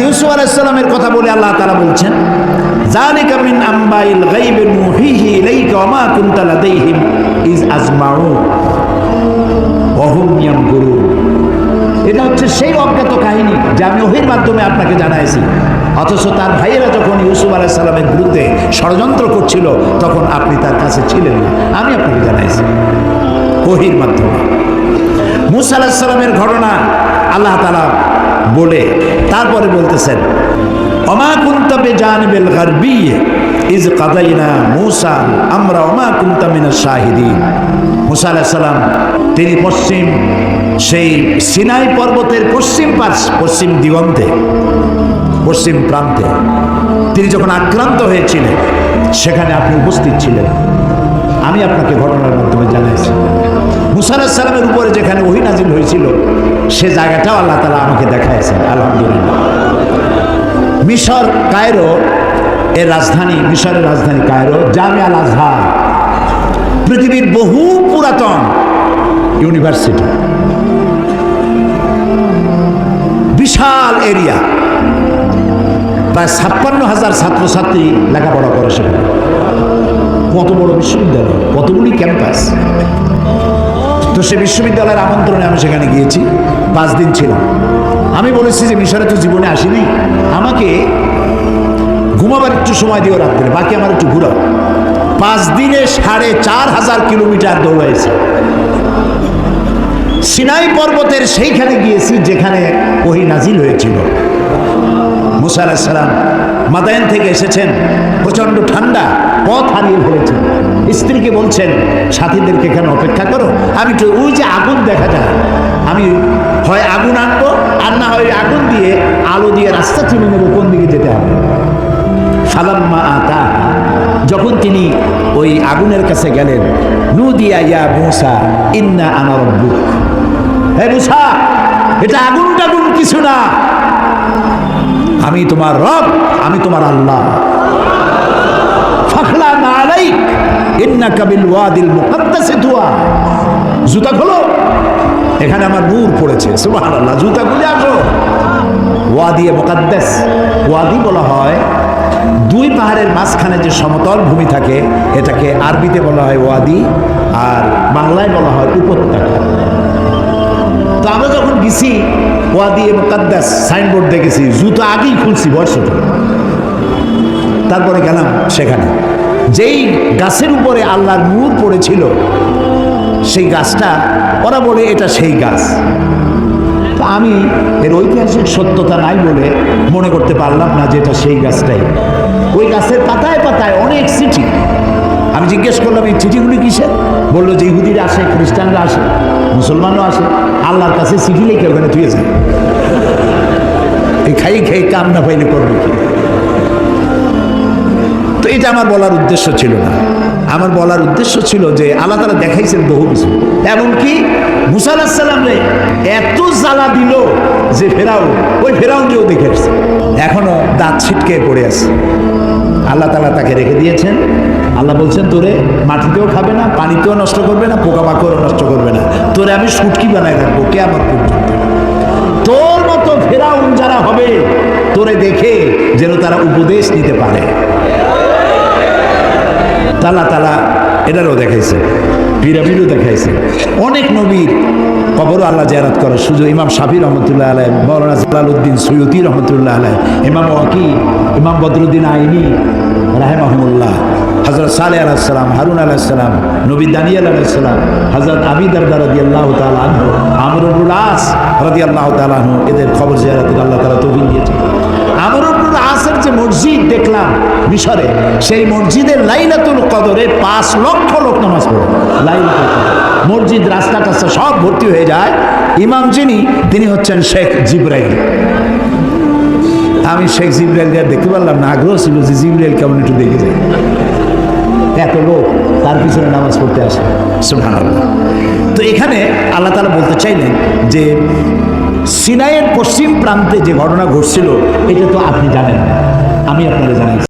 ইউসুফ আলাইহিস সালামের কথা বলে আল্লাহ তাআলা বলছেন, যালিকা মিন আম্বাইল গায়বি নুহিহি ইলাইকা ওয়া মা কুনতা লাদাইহিম ইজ আজমাউ ওয়া হুম ইয়ামকুরুন। এটা হচ্ছে সেই অজ্ঞাত কাহিনী যা আমি ওহীর মাধ্যমে আপনাকে জানাইছি, অথচ তার ভাইয়েরা যখন ইউসুফ আলাইহিস সালামের বিরুদ্ধে ষড়যন্ত্র করছিল তখন আপনি তার কাছে ছিলেন না, আমি আপনাকে জানাইছি ওহীর মাধ্যমে। মূসা আলাইহিস সালামের ঘটনা আল্লাহ তাআলা বলে তারপরে বলতেছেন, ওমা কুনতা বিজানিবিল গারবি ইজ কাদাইনা মূসা আমরা ওমা কুনতা মিনাশ শাহিদিন। মূসা আলাইহিস সালাম তিনি পশ্চিম সেই সিনাই পর্বতের পশ্চিম দিগন্তে, পশ্চিম প্রান্তে তিনি যখন আক্রান্ত হয়েছিলেন সেখানে আপনি উপস্থিত ছিলেন, আমি আপনাকে ঘটনার মাধ্যমে জানাইছি। মূসা আলাইহিস সালামের উপরে যেখানে ওহী নাজিল হয়েছিল সে জায়গাটাও আল্লাহ তাআলা আমাকে দেখাইছেন, আলহামদুলিল্লাহ। মিশর কায়রো এর রাজধানী, মিশরের রাজধানী কায়রো, জামিয়া আল আজহার পৃথিবীর বহু পুরাতন ইউনিভার্সিটি, বিশাল এরিয়া, প্রায় 56,000 ছাত্রছাত্রী লেখাপড়া করে সেখানে। কত বড় বিশ্ববিদ্যালয়, কতগুলি ক্যাম্পাস। তো সে বিশ্ববিদ্যালয়ের আমন্ত্রণে আমি সেখানে গিয়েছি, 5 দিন ছিলাম। আমি বলেছি যে মিশরে তো জীবনে আসিনি, আমাকে ঘুমাবার একটু সময় দিও রাত্রে, বাকি আমার একটু ঘুরাও। 5 দিনে 4,500 কিলোমিটার দৌড়াইছি। সিনাই পর্বতের সেইখানে গিয়েছি যেখানে ওহী নাজিল হয়েছিল। মূসা আলাইহিস সালাম মাদায়েন থেকে এসেছেন, প্রচন্ড ঠান্ডা, পথ হারিয়ে ফেলেছেন। স্ত্রীকে বলছেন সাথীদেরকে এখানে অপেক্ষা করো, আমি একটু ওই যে আগুন দেখা যায়, আমি হয় আগুন আনবো আর না হয় আগুন দিয়ে আলো দিয়ে রাস্তা চিনে নেবো কোন দিকে যেতে হবে। ফালাম্মা আতা, যখন তিনি ওই আগুনের কাছে গেলেন, নুদিয়া ইয়া মূসা ইন্না আনা রাব্বুক, হে মূসা এটা আগুন টাগুন কিছু না, আমি তোমার রব, আমি তোমার আল্লাহ। ফাখলা আলাইক ইন্নাকা বিল ওয়াদিল মুকাদ্দাসি তুয়া, জুতা খোলো, এখানে আমার নূর পড়েছে, সুবহানাল্লাহ, জুতা খুলে আসো। ওয়াদি মুকাদ্দাস, ওয়াদি বলা হয় 2 পাহাড়ের মাঝখানে যে সমতল ভূমি থাকে এটাকে আরবিতে বলা হয় ওয়াদি, আর বাংলায় বলা হয় উপত্যকা। তো আমরা যখন গেছি ওয়াদি মুকাদ্দাস সাইনবোর্ড দেখেছি, জুতো আগেই খুলছি বয়স, তারপরে গেলাম সেখানে। যেই গাছের উপরে আল্লাহর নূর পড়েছিল সেই গাছটা, ওরা বলে এটা সেই গাছ। তো আমি এর ঐতিহাসিক সত্যতা নাই বলে মনে করতে পারলাম না যে এটা সেই গাছটাই। ওই গাছের পাতায় পাতায় অনেক চিঠি। আমি জিজ্ঞেস করলাম এই চিঠিগুলি কিসের? বললো যে ইহুদিরা আসে, খ্রিস্টানরা আসে, মুসলমানরা আসে, আল্লাহর কাছে চিঠি লিখে ওখানে ধুয়ে যায়। এই খাই খাই কাম না পাইলে করবে কি? তো এটা আমার বলার উদ্দেশ্য ছিল না। আমার বলার উদ্দেশ্য ছিল যে আল্লাহ তাআলা দেখাইছেন বহু কিছু, এমনকি মূসা আলাইহিস সালামরে এত জ্বালা দিল যে ওই ফেরাউনকেও দেখে আসছে, এখনো দাঁত ছিটকে পড়ে আছে। আল্লাহ তাআলা তাকে রেখে দিয়েছেন। আল্লাহ বলছেন তোরে মাটিতেও খাবে না, পানিতেও নষ্ট করবে না, পোকামাকড়ও নষ্ট করবে না, তোরে আমি শুটকি বানায় রাখবো কিয়ামত পর্যন্ত। তোর মতো ফেরাউন যারা হবে তোরে দেখে যেন তারা উপদেশ নিতে পারে। আল্লাহ তাআলা এটারও দেখাইছে, পিরামিডও দেখাইছে। অনেক নবীর কবরও আল্লাহ জিয়ারত করার সুযোগ। ইমাম শাফি রহমতুল্লাহ আলাইহ, মাওলানা জালালউদ্দিন সৈয়দী রহমতুল্লাহ আলাইহ, ইমাম ওয়াকি, ইমাম বদরুদ্দিন আইনি রাহিমাহুল্লাহ, হযরত সালেহ আলাইহিস সালাম, হারুন আলাইহিস সালাম, নবী দানিয়েল আলাইহিস সালাম, হযরত আবি দারদা রাদিয়াল্লাহু তাআলা আনহু, আমর ইবনুল আস রাদিয়াল্লাহু তাআলা আনহু, এদের খবর জিয়ারতের আল্লাহ তাআলা তৌফিক দিয়েছেন। আমর ইবনুল আসের যে মসজিদ দেখলাম মিশরে, সেই মসজিদে লাইলাতুল কদরে 5 লক্ষ লোক নামাজ পড়ে। লাইলাতুল কদর মসজিদ, রাস্তা টাস্তা সব ভর্তি হয়ে যায়। ইমাম যিনি তিনি হচ্ছেন শেখ জিবরাইল। আমি শেখ জিবরাইল দেখতে পারলাম না, আগ্রহ ছিল যে জিবরাইল কেমন একটু দেখে যায়। এত লোক তার পিছনে নামাজ পড়তে আসে, সুবহানাল্লাহ। তো এখানে আল্লাহ তাআলা বলতে চাইলেন যে সিনাইয়ের পশ্চিম প্রান্তে যে ঘটনা ঘটছিল এটা তো আপনি জানেন না, আমি আপনাদের জানাই।